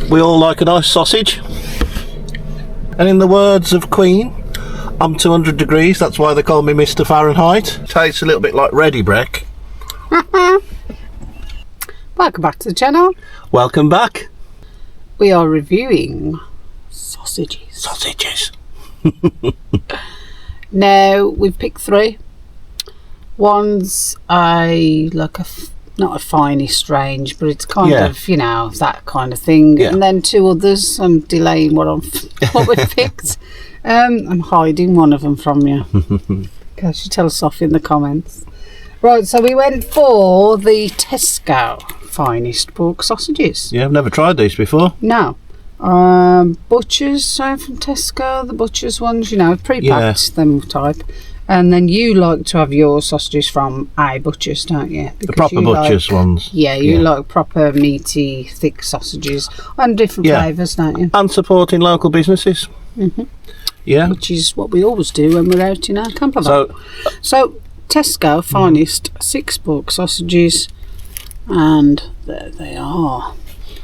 We all like a nice sausage. And in the words of Queen, I'm 200 degrees, that's why they call me Mr. Fahrenheit. Tastes a little bit like Ready Breck. Welcome back to the channel. Welcome back. We are reviewing sausages. Sausages. Now, we've picked 3. One's not a finest range, but it's kind of, you know, that kind of thing. Yeah. And then 2 others, I'm delaying what we've picked. I'm hiding one of them from you. Because you tell us off in the comments. Right, so we went for the Tesco finest pork sausages. Yeah, I've never tried these before. No. Butchers from Tesco, the butchers ones, you know, pre-packed them type. And then you like to have your sausages from a butcher's, don't you? Because the proper butcher's ones. Yeah, you like proper meaty, thick sausages and different flavours, don't you? And supporting local businesses. Yeah. Which is what we always do when we're out in our camper van. So Tesco finest 6 pork sausages, and there they are.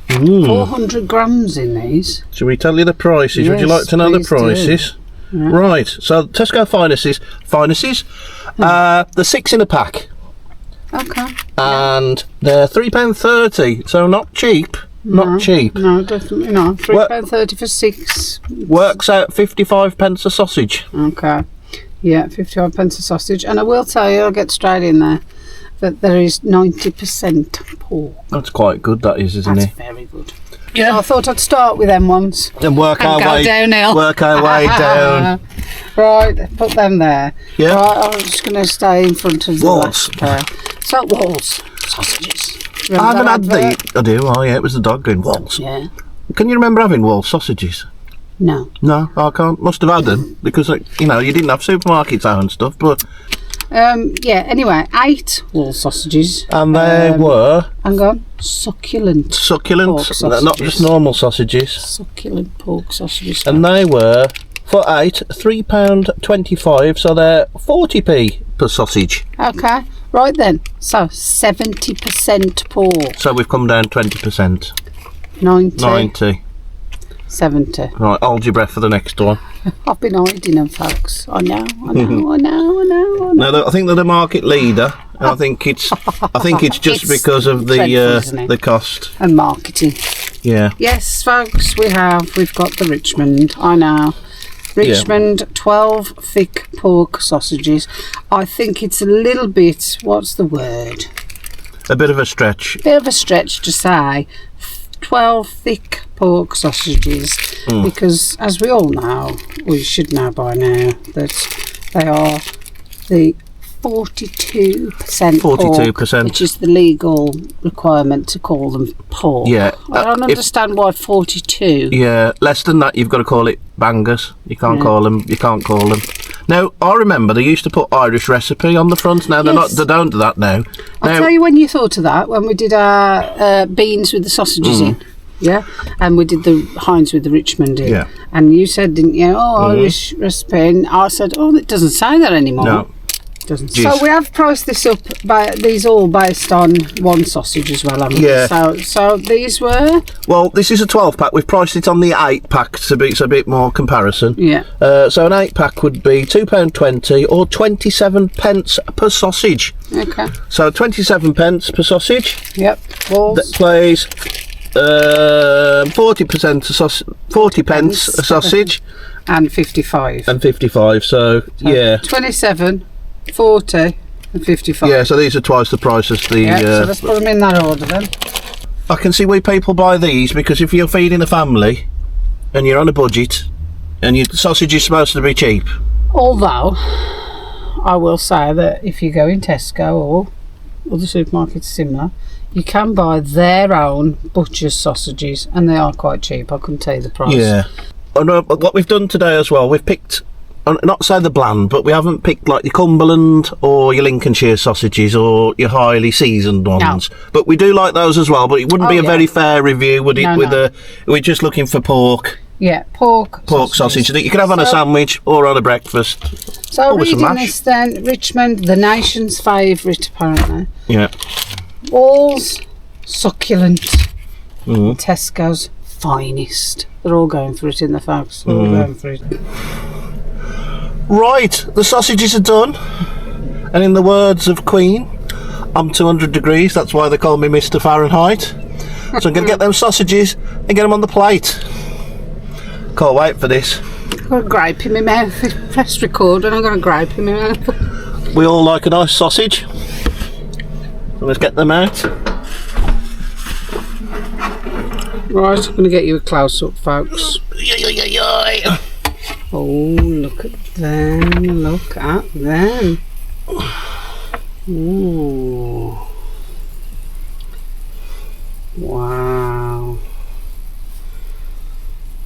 400 grams in these. Shall we tell you the prices? Yes, would you like to know the prices? Yeah. Right, so Tesco finesties, the 6 in a pack. Okay. And they're £3.30, so not cheap. Not cheap. No, definitely not. £3.30 for 6. Works out 55p a sausage. Okay. Yeah, 55p a sausage. And I will tell you, I'll get straight in there, that there is 90% pork. That's quite good, that is, isn't it? That's very good. Yeah. So I thought I'd start with them ones. And work our way downhill. Work our way down. Right, put them there. Yeah. Right, I'm just going to stay in front of the Walls. last pair. So, Walls sausages. I haven't had these. I do. Oh yeah, it was the dog doing Walls. Yeah. Can you remember having Walls sausages? No. No, I can't. Must have had them because, you know, you didn't have supermarkets out and stuff. But yeah. Anyway, 8 Walls sausages. and they were Hang on. Succulent pork sausages. not just normal sausages. Succulent pork sausages. And they were for 8 £3.25, so they're 40p per sausage. Okay. Right then. So 70% pork. So we've come down 20%. 90. 70. Right, hold your breath for the next one. I've been hiding them, folks. I know. No, I think they're the market leader. And I think it's just It's because of dreadful, isn't it? the cost. And marketing. Yeah. Yes, folks, we've got the Richmond. I know. Richmond 12 thick pork sausages. I think it's a little bit, what's the word? A bit of a stretch. Bit of a stretch to say 12 thick pork sausages, because as we all know, we should know by now, that they are the 42% 42%, which is the legal requirement to call them pork. Yeah. I don't understand why 42. Yeah, less than that you've got to call it bangers. You can't call them. You can't call them. Now, I remember they used to put Irish recipe on the front. Now they're not. They don't do that now. I'll tell you when you thought of that, when we did our beans with the sausages in. Yeah, and we did the Heinz with the Richmond in. Yeah. And you said, didn't you? Oh, Irish recipe. And I said, oh, it doesn't say that anymore. No. Doesn't. So we have priced this up by these all based on one sausage as well, haven't we? Yeah. So these were. Well, this is a 12-pack. We've priced it on the 8-pack to be a bit more comparison. Yeah. So an 8-pack would be £2.20 or 27p per sausage. Okay. So 27p per sausage. Yep. Balls. That plays 40 pence a sausage. And 55. And 55. So yeah. 27. 40 and 55. Yeah, so these are twice the price as the... so let's put them in that order then. I can see why people buy these, because if you're feeding a family and you're on a budget and your sausage is supposed to be cheap. Although, I will say that if you go in Tesco or other supermarkets similar, you can buy their own butcher's sausages and they are quite cheap. I couldn't tell you the price. Yeah. And what we've done today as well, we've picked... not say the bland, but we haven't picked like your Cumberland or your Lincolnshire sausages or your highly seasoned ones. No. But we do like those as well. But it wouldn't be a very fair review, would it? No. We're just looking for pork. Yeah, pork sausage that you can have on a sandwich or on a breakfast. So reading this then, Richmond, the nation's favourite apparently. Yeah. Walls, succulent. Tesco's finest. They're all going for it in the fags. They're all going for it. Right, the sausages are done. And in the words of Queen, I'm 200 degrees, that's why they call me Mr. Fahrenheit. So I'm going to get them sausages and get them on the plate. Can't wait for this. I've got a grape in my mouth. Press record and I've got a grape in my mouth. We all like a nice sausage. So let's get them out. Right, I'm going to get you a close up, folks. Oh, look at them. Look at them. Ooh. Wow.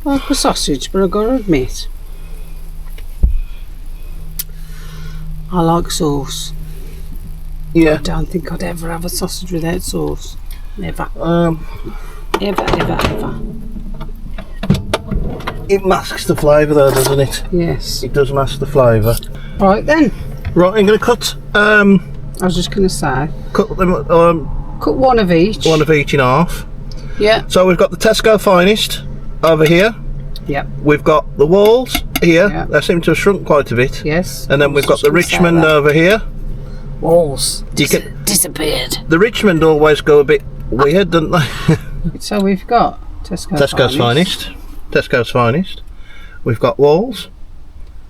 I like a sausage, but I've got to admit, I like sauce. Yeah. I don't think I'd ever have a sausage without sauce. Never. Ever. It masks the flavour though, doesn't it? Yes. It does mask the flavour. Right then. Right, I'm going to cut I was just going to say, cut them cut one of each. one of each in half. Yeah. So we've got the Tesco Finest over here. Yep. We've got the walls here. Yeah. They seem to have shrunk quite a bit. Yes. And then we've got the Richmond over here. Walls. You can, Disappeared. the Richmond always go a bit weird, don't they? So we've got Tesco's Finest. Tesco's Finest. We've got walls.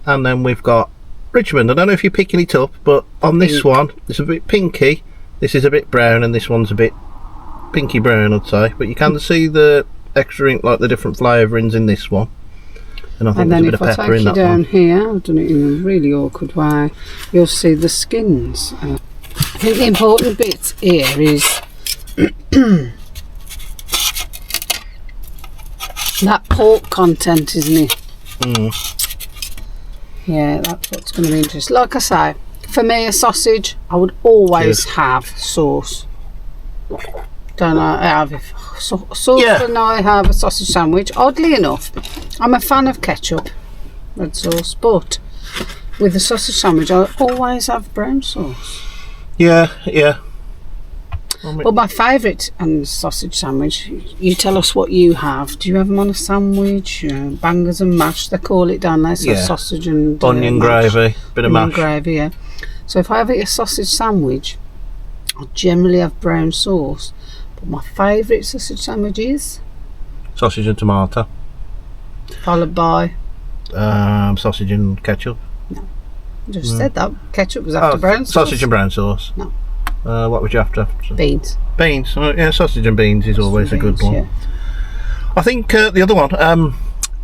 And then we've got Richmond. I don't know if you're picking it up, but on this one, it's a bit pinky. This is a bit brown, and this one's a bit pinky brown, I'd say. But you can see the extra ink, like the different flavourings in this one. And I think there's a bit of pepper in that one. And then if I take you down here, I've done it in a really awkward way, you'll see the skins. I think the important bit here is that pork content, isn't it? Yeah, that's what's going to be interesting. Like I say, for me, a sausage, I would always have sauce. Don't I have sauce when I have a sausage sandwich? Oddly enough, I'm a fan of ketchup, red sauce, but with a sausage sandwich, I always have brown sauce. Yeah. Well, my favourite sausage sandwich, you tell us what you have. Do you have them on a sandwich? Bangers and mash, they call it down there. So sausage and onion gravy, bit of mash. Gravy, yeah. So if I have a sausage sandwich, I generally have brown sauce. But my favourite sausage sandwich is sausage and tomato. Followed by sausage and ketchup. No, I just said that. Ketchup was after brown sauce. Sausage and brown sauce. No. What would you have to? Beans. Beans. Yeah, sausage and beans is always a good one. Yeah. I think the other one,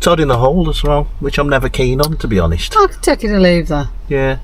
Todd in the hole as well, which I'm never keen on, to be honest. I could take it or leave that. Yeah.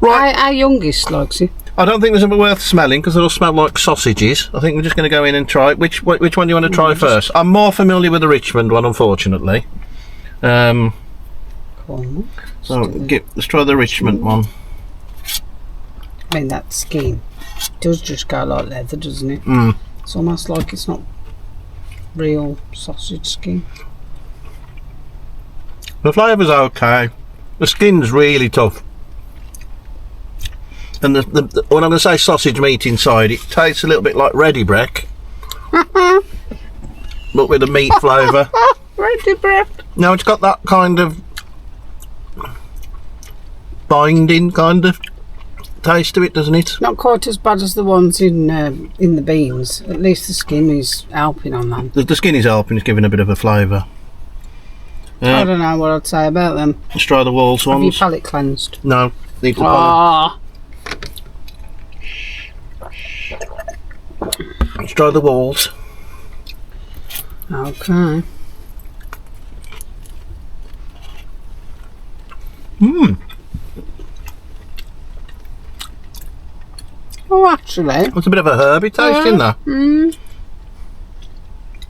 Right. Our youngest likes it. I don't think there's anything worth smelling because it'll smell like sausages. I think we're just going to go in and try it. Which one do you want to try first? I'm more familiar with the Richmond one, unfortunately. Cool. So let's try the Richmond one. I mean, that skin does just go like leather, doesn't it? It's almost like it's not real sausage skin. The flavour's okay. The skin's really tough. And when I'm going to say sausage meat inside, it tastes a little bit like ready breck. But with a meat flavour. Ready breck. No, it's got that kind of binding kind of taste to it, doesn't it? Not quite as bad as the ones in the beans. At least the skin is helping on them. The skin is helping, it's giving a bit of a flavour. I don't know what I'd say about them. Let's try the walls ones. Have your palate cleansed? No, need to palate. Let's try the walls. Okay. Oh, actually, There's a bit of a herby taste in there.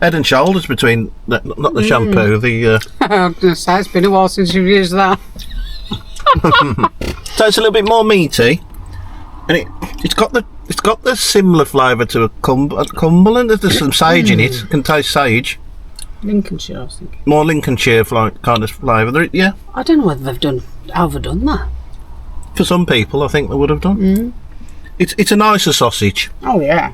Head and shoulders between, not the shampoo, the... I was going to say, it's been a while since you've used that. Tastes a little bit more meaty, and it's got the similar flavour to a Cumberland. There's some sage in it. Can taste sage. Lincolnshire, I was thinking. More Lincolnshire kind of flavour. Yeah. I don't know whether they've overdone that. For some people, I think they would have done. It's a nicer sausage. Oh yeah.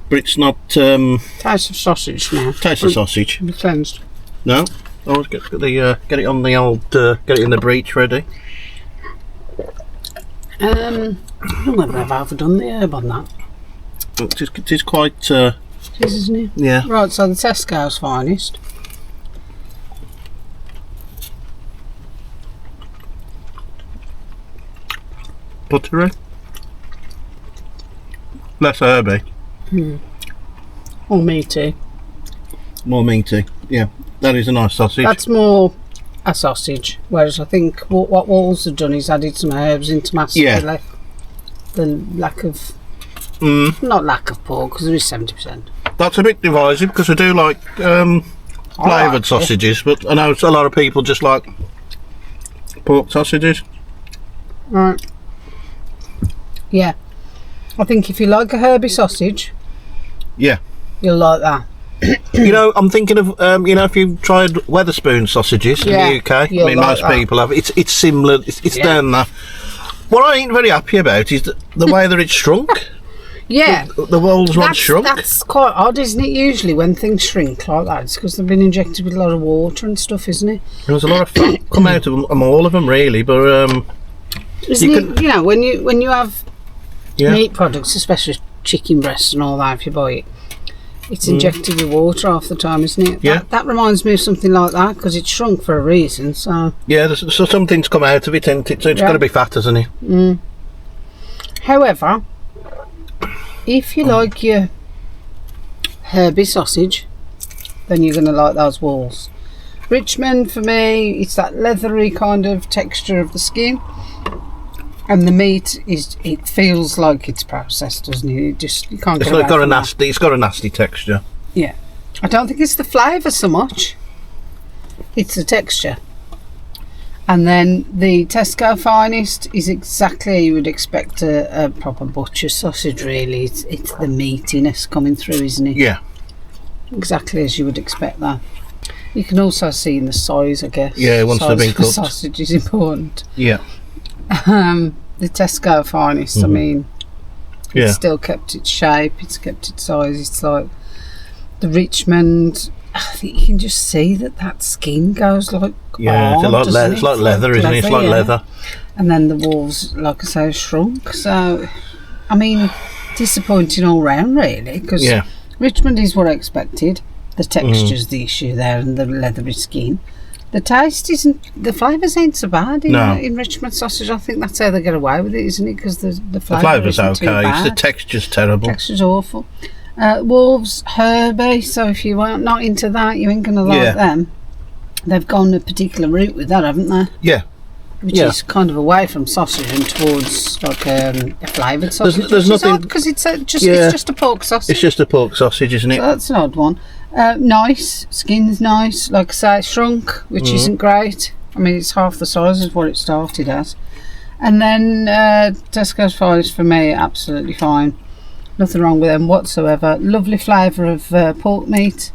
but it's not Taste of sausage now. taste of sausage. Be cleansed. No. Always get it on the old get it in the breech ready. I don't know whether I've overdone the herb on that. It is quite. It is, isn't it? Yeah. Right, so the Tesco's finest. Buttery. Less herby. Or meaty. More meaty. Yeah. That is a nice sausage. That's more a sausage, whereas I think what Walls have done is added some herbs into massively. The lack of, not lack of pork, because there is 70%. That's a bit divisive because I do like flavoured sausages, but I know a lot of people just like pork sausages. Right. Yeah. I think if you like a herby sausage, Yeah. you'll like that. You know, I'm thinking of if you've tried Wetherspoon sausages in the UK. I you'll mean, like most that. people have. It's similar. It's down there. What I ain't very happy about is the way that it's shrunk. Yeah. The walls once shrunk. That's quite odd, isn't it? Usually when things shrink like that, it's because they've been injected with a lot of water and stuff, isn't it? There was a lot of fat come out of them, all of them really, but Isn't you know, when you have yeah. meat products, especially chicken breasts and all that, if you buy it, it's injected with water half the time, isn't it? Yeah. That reminds me of something like that, because it's shrunk for a reason, so... Yeah, so something's come out of it, and it's got to be fat, hasn't it? However, if you like your herby sausage, then you're going to like those Walls. Richmond, for me, it's that leathery kind of texture of the skin, and the meat it feels like it's processed, doesn't it? You can't get away from that. It's got a nasty texture. Yeah. I don't think it's the flavour so much. It's the texture. And then the Tesco finest is exactly how you would expect a proper butcher sausage, really. It's the meatiness coming through, isn't it? Yeah. Exactly as you would expect that. You can also see in the size, I guess. Yeah, once they've been Size of the cooked. sausage is important. Yeah. The Tesco finest, I mean, Yeah. it's still kept its shape, it's kept its size. It's like the Richmond, I think you can just see that skin goes like Yeah, it's like leather, isn't it? It's like leather. And then the Wolves, like I say, shrunk. So, I mean, disappointing all round, really, because Richmond is what I expected. The texture's the issue there, and the leathery skin. The taste isn't, the flavours ain't so bad in Richmond sausage. I think that's how they get away with it, isn't it? Because the flavour's isn't too okay, bad. the texture's terrible. Texture's awful. Wolves, herby, so if you are not into that, you ain't going to like them. They've gone a particular route with that, haven't they? Yeah. Which is kind of away from sausage and towards like a flavoured sausage. There's nothing, because it's just a pork sausage. It's just a pork sausage, isn't it? So that's an odd one. Nice, skin's nice. Like I say, it's shrunk, which isn't great. I mean, it's half the size of what it started as. And then Tesco's finest for me, absolutely fine. Nothing wrong with them whatsoever. Lovely flavour of pork meat.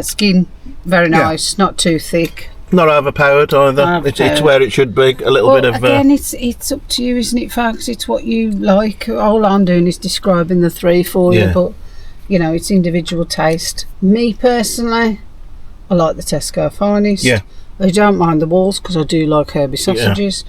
Skin, very nice, not too thick. Not overpowered either. It's where it should be. A little bit of. Again, it's up to you, isn't it, folks? It's what you like. All I'm doing is describing the three for you, but you know, it's individual taste. Me personally, I like the Tesco finest. Yeah. I don't mind the Walls because I do like herby sausages.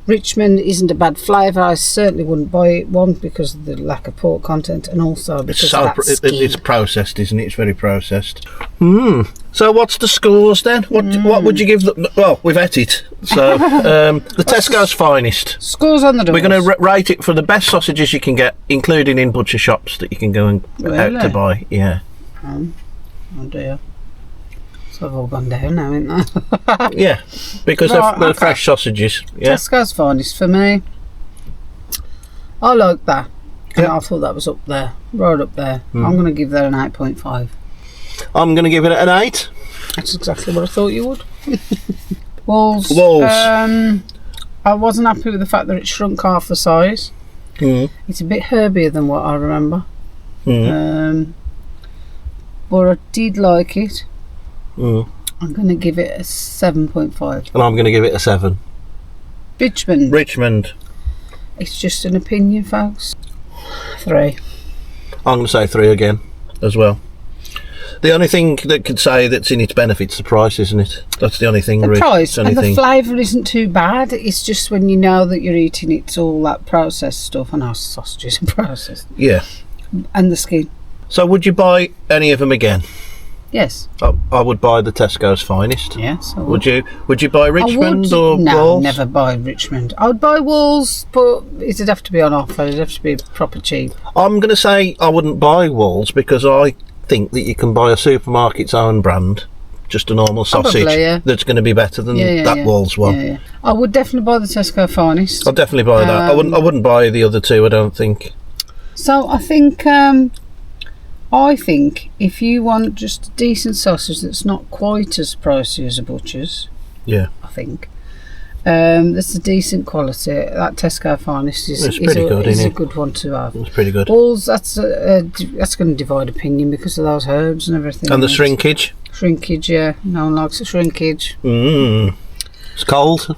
Richmond isn't a bad flavour. I certainly wouldn't buy one because of the lack of pork content, and also because of that skin. It's processed, isn't it? It's very processed. So what's the scores then? What would you give them? Well, we've ate it. So the Tesco's finest. Scores on the doors. We're going to rate it for the best sausages you can get, including in butcher shops that you can go and out to buy. Yeah. Oh dear. So they've all gone down now, haven't they? Yeah, because they're fresh sausages. Yeah. Tesco's finest for me. I like that. And I thought that was up there, right up there. I'm going to give that an 8.5. I'm going to give it an 8. That's exactly what I thought you would. Walls. Walls. I wasn't happy with the fact that it shrunk half the size. It's a bit herbier than what I remember. But I did like it. I'm going to give it a 7.5. And I'm going to give it a 7. Richmond. Richmond. It's just an opinion, folks. 3. I'm going to say 3 again as well. The only thing that could say that's in its benefit's the price, isn't it? That's the only thing. The really. price It's the and only the thing. flavour isn't too bad. It's just when you know that you're eating it's all that processed stuff. I know sausages are processed. Yeah. And the skin. So would you buy any of them again? Yes. I would buy the Tesco's Finest. Yes. I Would you? Would you buy Richmond or No, Walls? never buy Richmond. I would buy Walls, but it'd have to be on offer. It'd have to be proper cheap. I'm going to say I wouldn't buy Walls because I think that you can buy a supermarket's own brand, just a normal sausage, Probably, yeah. that's going to be better than that Walls one. Yeah. I would definitely buy the Tesco Finest. I'll definitely buy that. I wouldn't buy the other two, I don't think. So I think if you want just a decent sausage that's not quite as pricey as a butcher's, Yeah. I think that's a decent quality. That Tesco Finest is It's pretty good, a isn't it? good one to have. It's pretty good. Walls, that's going to divide opinion because of those herbs and everything. And the shrinkage. Shrinkage, yeah. No one likes the shrinkage. It's cold.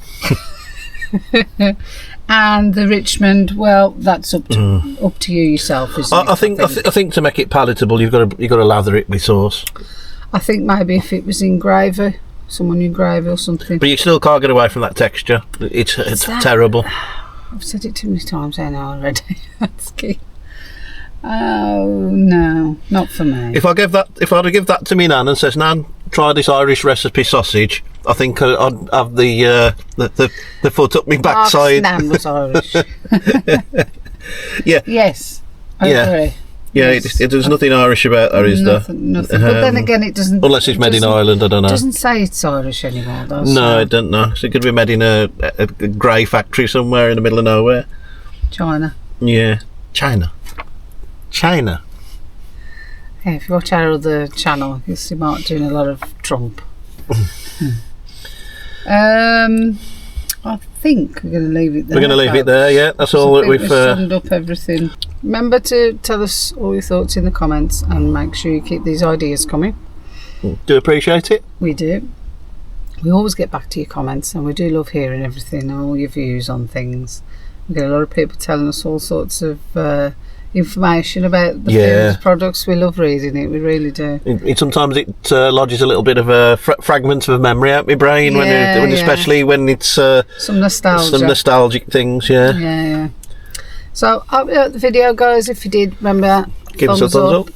And the Richmond, well, that's up to you yourself, isn't it? I think to make it palatable, you've got to lather it with sauce. I think maybe if it was in gravy, someone in gravy or something. But you still can't get away from that texture. It's terrible. I've said it too many times, I know already. That's key. Oh no, not for me. If I'd give that to me nan and says, Nan, try this Irish recipe sausage, I think I'd have the foot up my backside. Mark's nan was Irish. Yeah. Yes, I agree. Yeah, Yes. there's nothing Irish about her, is there? Nothing. But then again, it doesn't. Unless it's made in doesn't- Ireland, I don't know. It doesn't say it's Irish anymore, though. No, so- I don't know. So it could be made in a grey factory somewhere in the middle of nowhere. China. Yeah. China. Yeah, if you watch our other channel, you'll see Mark doing a lot of Trump. I think we're going to leave it there. We're going to leave it there, yeah. That's I all that think we've... summed up everything. Remember to tell us all your thoughts in the comments and make sure you keep these ideas coming. do appreciate it. We do. We always get back to your comments and we do love hearing everything and all your views on things. We get a lot of people telling us all sorts of information about the food products. We love reading it, we really do. Sometimes it lodges a little bit of a fragment of memory out my brain, especially when it's some nostalgia. some nostalgic things, Yeah. So I hope you liked the video, guys. If you did, remember, Give us a thumbs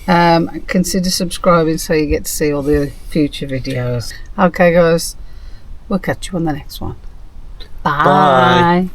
up. Consider subscribing so you get to see all the future videos. Okay, guys, we'll catch you on the next one. Bye. Bye.